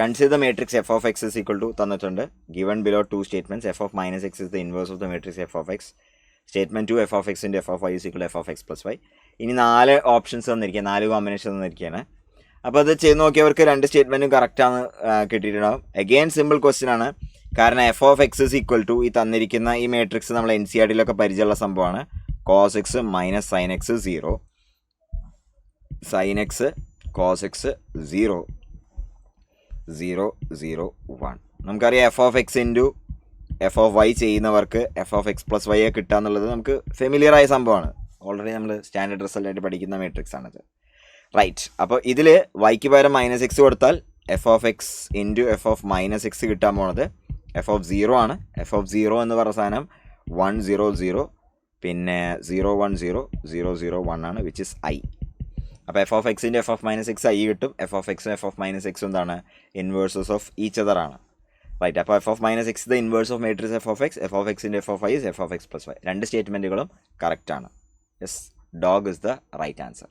Consider the matrix f of x is equal to തന്നിട്ടുണ്ട്. given below two statements, f of minus x is the inverse of the matrix f of x. Statement 2, f of x into f of y is equal to f of x plus y. ഇനി 4 options തന്നിരിക്കുക, 4 combination തന്നിരിക്കുകയാണ്. അപ്പോൾ അത് ചെയ്ത് നോക്കിയവർക്ക് 2 സ്റ്റേറ്റ്മെൻറ്റും കറക്റ്റാണ് കിട്ടിയിട്ടുണ്ടാവും. Again simple question ആണ്, കാരണം F of X is equal to ഈ തന്നിരിക്കുന്ന ഈ മാട്രിക്സ് നമ്മൾ NCERT-യിലൊക്കെ പരിചയമുള്ള സംഭവമാണ്. Cos X minus sine X 0, sine X cos X 0, 0, 0, 1. നമുക്കറിയാം F of X into F of Y ചെയ്യുന്നവർക്ക് എഫ് ഓഫ് എക്സ് പ്ലസ് വൈയെ കിട്ടുക എന്നുള്ളത് നമുക്ക് ഫെമിലിയർ ആയ സംഭവമാണ്. ഓൾറെഡി നമ്മൾ സ്റ്റാൻഡേർഡ് റിസൾട്ടായിട്ട് പഠിക്കുന്ന മാട്രിക്സ് ആണത്. റൈറ്റ്. അപ്പോൾ ഇതിൽ വൈക്ക് പകരം മൈനസ് എക്സ് കൊടുത്താൽ F of X into F of minus X കിട്ടാൻ പോണത് എഫ് ഓഫ് 0 ആണ്. എഫ് ഓഫ് 0 എന്ന് പറഞ്ഞ സാധനം 1, 0, 0, പിന്നെ 0, 1, 0, 0, 0, 1 ആണ്, വിച്ച് ഇസ് ഐ. അപ്പോൾ എഫ് ഓഫ് എക്സിൻ്റെ F of minus X I കിട്ടും. എഫ് ഓഫ് എക്സും എഫ് ഓഫ് മൈനസ് എക്സും എന്താണ്? ഇൻവേഴ്സസ് ഓഫ് ഈച്ച് അതർ ആണ്. റൈറ്റ്. അപ്പോൾ F of minus X the inverse of matrix F of എക്സിൻ്റെ F of I is F of X plus Y. 2 സ്റ്റേറ്റ്മെൻറ്റുകളും correct ആണ്. Yes, dog is the right answer.